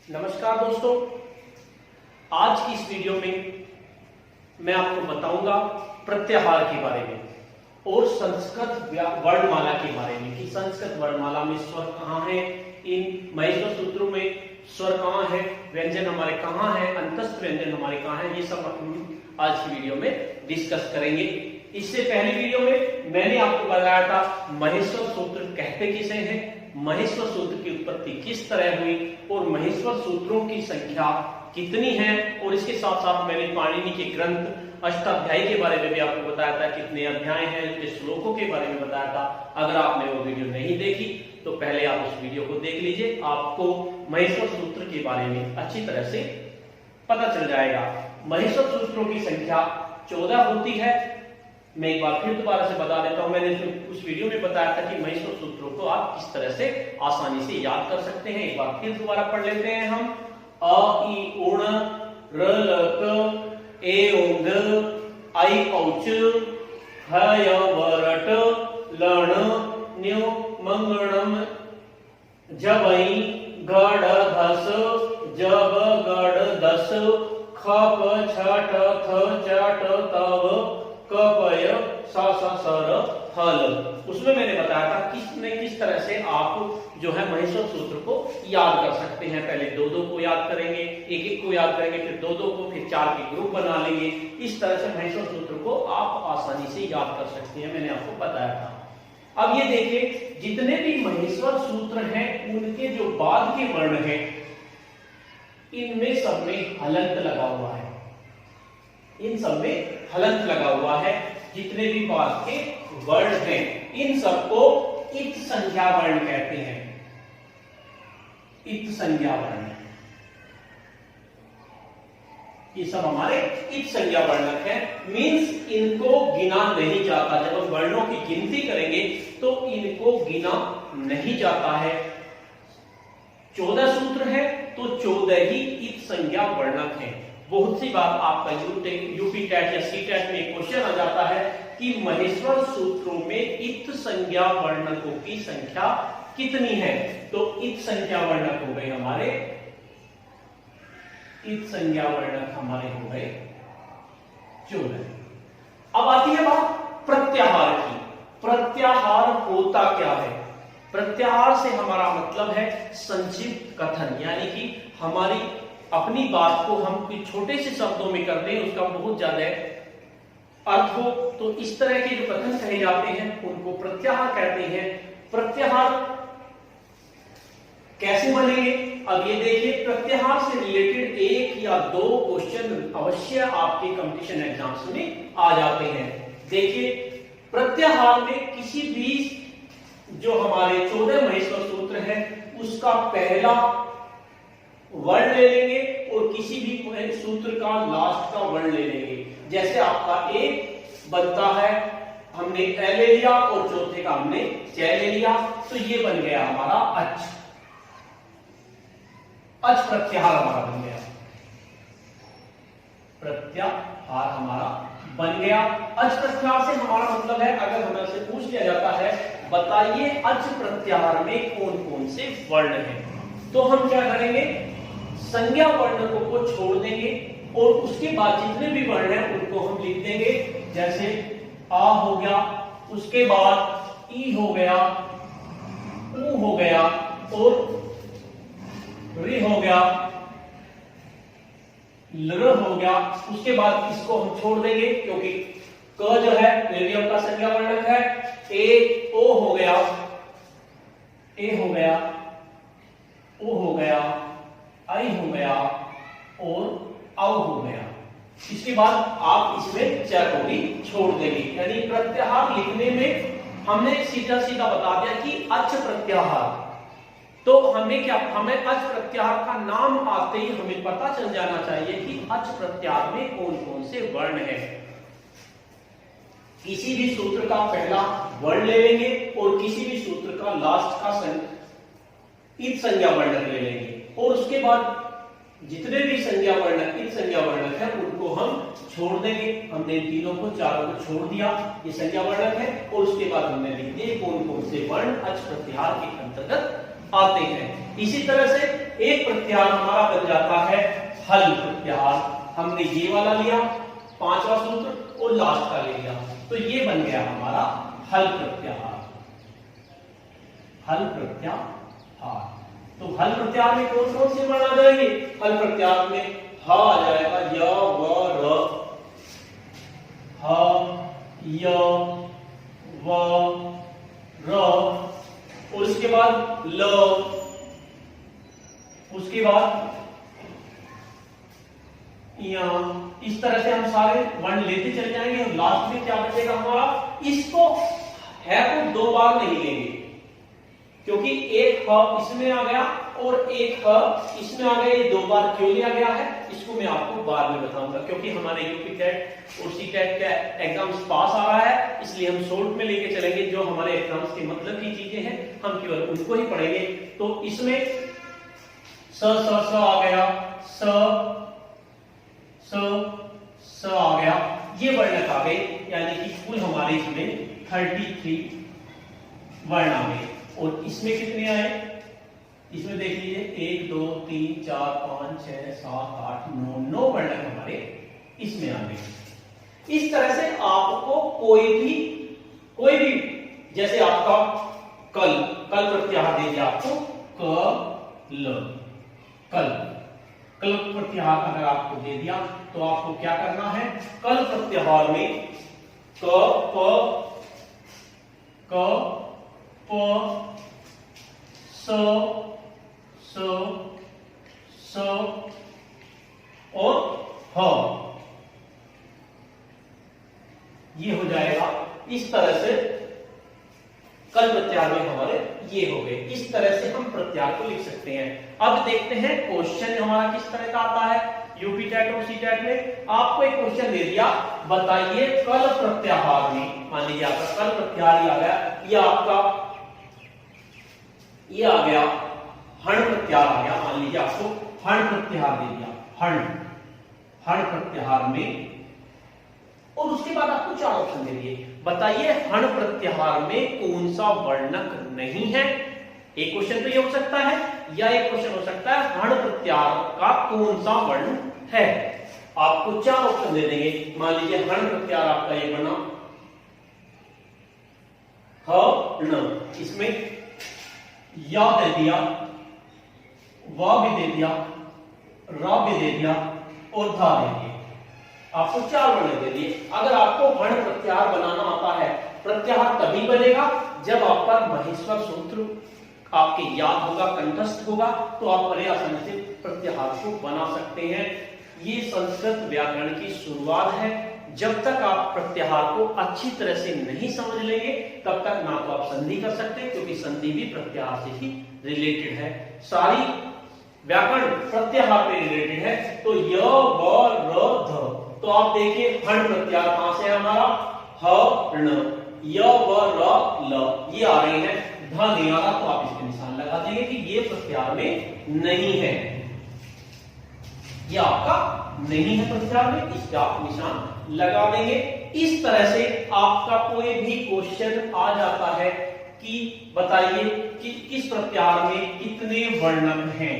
नमस्कार दोस्तों, आज की इस वीडियो में मैं आपको बताऊंगा प्रत्याहार के बारे में और संस्कृत वर्णमाला के बारे में कि संस्कृत वर्णमाला में स्वर कहाँ है, इन महेश्वर सूत्रों में स्वर कहाँ है, व्यंजन हमारे कहाँ है, अंतस्थ व्यंजन हमारे कहाँ है, ये सब हम आज की वीडियो में डिस्कस करेंगे। इससे पहली वीडियो में मैंने आपको बताया था महेश्वर सूत्र कहते किसे हैं, महेश्वर सूत्र की उत्पत्ति किस तरह हुई और महेश्वर सूत्रों की संख्या कितनी है, और इसके साथ साथ मैंने पाणिनि के ग्रंथ अष्टाध्यायी के बारे में भी आपको बताया था, कितने अध्याय हैं, उसके श्लोकों के बारे में बताया था। अगर आपने वो वीडियो नहीं देखी तो पहले आप उस वीडियो को देख लीजिए, आपको महेश्वर सूत्र के बारे में अच्छी तरह से पता चल जाएगा। महेश्वर सूत्रों की संख्या 14 होती है। मैं एक बार फिर दोबारा से बता देता हूं, मैंने उस वीडियो में बताया था कि महेश्वर सूत्रों को आप किस तरह से आसानी से याद कर सकते हैं। एक बार फिर दोबारा पढ़ लेते हैं हम। अ इ उण र ल क ए ओंग आई औच ह य व रट लण न्यु मंगणम जबई गड़ धस जब गड़ दस खप छट थ चट तव कपय सा सर फल। उसमें मैंने बताया था किस तरह से आप जो है महेश्वर सूत्र को याद कर सकते हैं। पहले दो दो को याद करेंगे, एक एक को याद करेंगे, फिर दो दो को, फिर चार के ग्रुप बना लेंगे। इस तरह से महेश्वर सूत्र को आप आसानी से याद कर सकते हैं, मैंने आपको बताया था। अब ये देखिए, जितने भी महेश्वर सूत्र हैं उनके जो बाद के वर्ण हैं इनमें सब में हलंत लगा हुआ है, इन सब में हलंत लगा हुआ है। जितने भी बाद के वर्ण हैं इन सबको इत संज्ञा वर्ण कहते हैं। इत संज्ञा वर्ण, ये सब हमारे इत संज्ञा वर्णक है। मींस इनको गिना नहीं जाता, जब हम वर्णों की गिनती करेंगे तो इनको गिना नहीं जाता है। 14 सूत्र है तो 14 ही इत संज्ञा वर्णक है। बहुत सी बार आपका यूपी टेट या सी टेट में क्वेश्चन आ जाता है कि महेश्वर सूत्रों में इत संज्ञा वर्णकों की संख्या कितनी है, तो इत संज्ञा वर्णक हो गए हमारे, इत संज्ञा वर्णक हमारे हो गए 14। अब आती है बात प्रत्याहार की। प्रत्याहार होता क्या है? प्रत्याहार से हमारा मतलब है संक्षिप्त कथन, यानी कि हमारी अपनी बात को हम कोई छोटे से शब्दों में कर दें, उसका बहुत ज्यादा अर्थ हो, तो इस तरह के जो कथन कहे जाते हैं उनको प्रत्याहार कहते हैं। प्रत्याहार कैसे बनेंगे? अब ये देखिए, प्रत्याहार से रिलेटेड एक या दो क्वेश्चन अवश्य आपके कंपटीशन एग्जाम्स में आ जाते हैं। देखिए, प्रत्याहार में किसी भी जो हमारे 14 महेश्वर सूत्र है उसका पहला वर्ण ले लेंगे और किसी भी सूत्र का लास्ट का वर्ण ले लेंगे। जैसे आपका ए बनता है, हमने ए ले लिया और चौथे का हमने च ले लिया, तो ये बन गया हमारा अच। अच प्रत्याहार हमारा बन गया, प्रत्याहार हमारा बन गया। अच प्रत्याहार से हमारा मतलब है, अगर हमसे पूछ लिया जाता है बताइए अच प्रत्याहार में कौन कौन से वर्ण हैं, तो हम क्या करेंगे, संज्ञा वर्णकों को छोड़ देंगे और उसके बाद जितने भी वर्ण हैं उनको हम लिख देंगे। जैसे आ हो गया, उसके बाद ई हो गया, ऊ हो गया और रि हो गया, लर हो गया। उसके बाद इसको हम छोड़ देंगे क्योंकि क जो है निर्यम का संज्ञा वर्णक है। ए ओ हो गया, ए हो गया, ओ हो गया, आई हो गया और औ हो गया। इसके बाद आप इसमें च को भी छोड़ देंगे। यानी प्रत्याहार लिखने में हमने सीधा सीधा बता दिया कि अच प्रत्याहार, तो हमें क्या, हमें अच प्रत्याहार का नाम आते ही हमें पता चल जाना चाहिए कि अच प्रत्याहार में कौन कौन से वर्ण है। किसी भी सूत्र का पहला वर्ण ले लेंगे और किसी भी सूत्र का लास्ट का इत संज्ञा वर्णक ले लेंगे और उसके बाद जितने भी संज्ञा वर्णक, इत संज्ञा वर्णक है उनको हम छोड़ देंगे। हमने तीनों को, चारों को छोड़ दिया, ये संज्ञा वर्णक है, और उसके बाद हमने लिख दिए कौन कौन से वर्ण अच प्रत्याहार के अंतर्गत आते हैं। इसी तरह से एक प्रत्याहार हमारा बन जाता है हल प्रत्याहार। हमने ये वाला लिया पांचवा सूत्र और लास्ट का ले लिया, तो ये बन गया हमारा हल प्रत्याहार। हल प्रत्याहार, तो हल प्रत्याहार में कौन कौन से वर्ण आ जाएंगे? हल प्रत्याहार में ह आ जाएगा, य व र, ह य व र, और उसके बाद ल, उसके बाद या, इस तरह से हम सारे वर्ण लेते चले जाएंगे और लास्ट में क्या बचेगा हमारा? इसको है तो दो बार नहीं लेंगे, क्योंकि एक ह इसमें आ गया और एक ह इसमें आ गया। ये दो बार क्यों लिया गया है इसको मैं आपको बाद में बताऊंगा, क्योंकि हमारे यूपी टेट और सी टेट का एग्जाम्स पास आ रहा है, इसलिए हम शॉर्ट में लेके चलेंगे। जो हमारे एग्जाम्स के मतलब की चीजें हैं हम केवल उनको ही पढ़ेंगे। तो इसमें स आ गया, स आ गया, ये वर्णक आ गए, यानी कि कुल हमारे इसमें 33 वर्ण आ गए। और इसमें कितने आए? इसमें देख लीजिए 1 2 3 4 5 6 7 8 9, 9 वर्णक हमारे इसमें आ गए। इस तरह से आपको कोई भी जैसे आपका कल प्रत्याहार दे दिया आपको कल प्रत्याहार अगर आपको दे दिया तो आपको क्या करना है? कल प्रत्याहार में क प स और ह, ये हो जाएगा। इस तरह से कल प्रत्याहार में हमारे ये हो गए। इस तरह से हम प्रत्याहार को लिख सकते हैं। अब देखते हैं क्वेश्चन हमारा किस तरह का आता है। यूपी टेट और सी टेट में आपको एक क्वेश्चन दे दिया, बताइए कल प्रत्याहार में, मान लीजिए आपका कल प्रत्याहार ही आ गया, ये आ गया हण प्रत्याहार आ गया। मान लीजिए आपको हण प्रत्याहार दे दिया, हण प्रत्याहार में, और उसके बाद आपको चार ऑप्शन दे दिए, बताइए हण प्रत्याहार में कौन सा वर्णक नहीं है। एक क्वेश्चन तो ये हो सकता है, या एक क्वेश्चन हो सकता है हण प्रत्याहार का कौन सा वर्ण है। आपको चार ऑप्शन दे देंगे। मान लीजिए हण प्रत्याहार आपका ये बना ह न, इसमें या दे दिया, वा भी दे दिया, रा भी दे दिया और धा दे दिया। आपको चार वर्ण दे दिए। अगर आपको हण प्रत्याहार बनाना आता है, प्रत्याहार तभी बनेगा जब आप पर महेश्वर सूत्र आपके याद होगा, कंठस्थ होगा, तो आप बड़े आसानी से प्रत्याहार को बना सकते हैं। ये संस्कृत व्याकरण की शुरुआत है। जब तक आप प्रत्याहार को अच्छी तरह से नहीं समझ लेंगे तब तक ना तो आप संधि कर सकते हैं, क्योंकि संधि भी प्रत्याहार से ही रिलेटेड है। सारी व्याकरण प्रत्याहार पे रिलेटेड है। तो य व र ध, तो आप देखिए हण प्रत्याहार कहां से है हमारा? ह ण, य व र ल, ये आ रहे हैं। ध नहीं आ रहा तो आप इसके निशान लगा देंगे कि ये प्रत्याहार में नहीं है, ये आपका नहीं है प्रत्याहार में, इसका आप निशान लगा देंगे। इस तरह से आपका कोई भी क्वेश्चन आ जाता है कि बताइए कि किस प्रत्याहार में कितने वर्णक हैं।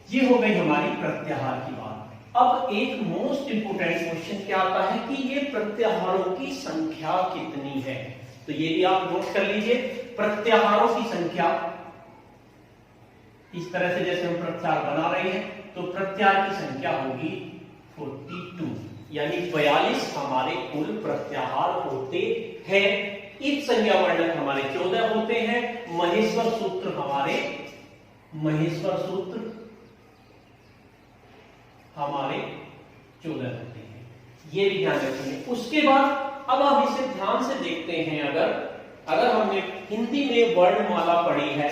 ये हो गई हमारी प्रत्याहार की बात। अब एक मोस्ट इंपोर्टेंट क्वेश्चन क्या आता है कि ये प्रत्याहारों की संख्या कितनी है। तो ये भी आप नोट कर लीजिए, प्रत्याहारों की संख्या। इस तरह से जैसे हम प्रत्याहार बना रहे हैं तो प्रत्याहार की संख्या होगी 42, यानी 42 हमारे कुल प्रत्याहार होते हैं। इस संज्ञा वर्णक हमारे 14 होते हैं। महेश्वर सूत्र हमारे 14 होते हैं, ये भी ध्यान रखेंगे। उसके बाद अब हम इसे ध्यान से देखते हैं। अगर हमने हिंदी में वर्णमाला पढ़ी है,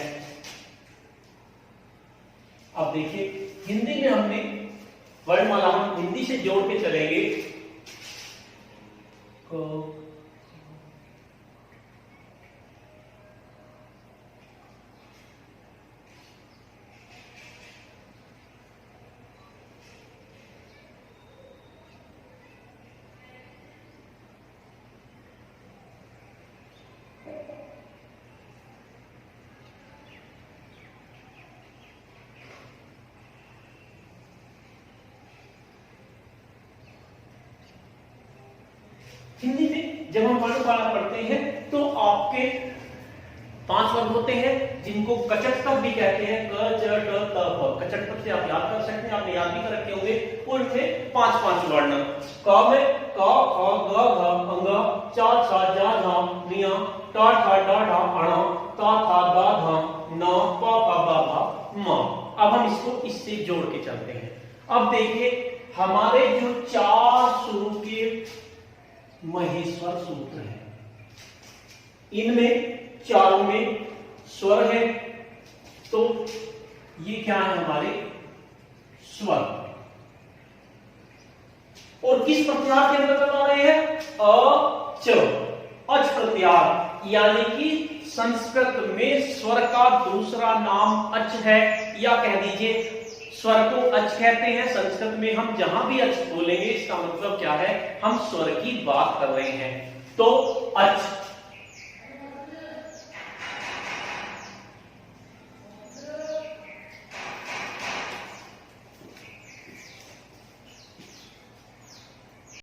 अब देखिए हिंदी में हमने वर्णमाला, हम हिंदी से जोड़ के चलेंगे। हिंदी में जब हम वर्णमाला पढ़ते हैं तो आपके 5 वर्ग होते हैं जिनको कचटपद भी कहते हैं, क च ट त प। कचटपद से आप याद कर सकते हैं, आपने याद भी कर रखे होंगे। उनमें 5 वर्ण, क में क ख ग घ अंग, च छ ज झ निय, ट ठ ड ढ अण, त थ द ध न, प फ ब भ म। अब हम इसको इससे जोड़ के चलते हैं। अब देखिए हमारे जो 4 सुरों के महेश्वर सूत्र हैं, इनमें चारों में स्वर है, तो ये क्या है हमारे स्वर, और किस प्रत्याहार के अंतर्गत आ रहे हैं? अ च, अच प्रत्याहार, यानी कि संस्कृत में स्वर का दूसरा नाम अच है, या कह दीजिए स्वर को अच कहते हैं। संस्कृत में हम जहां भी अच बोलेंगे इसका मतलब क्या है? हम स्वर की बात कर रहे हैं। तो अच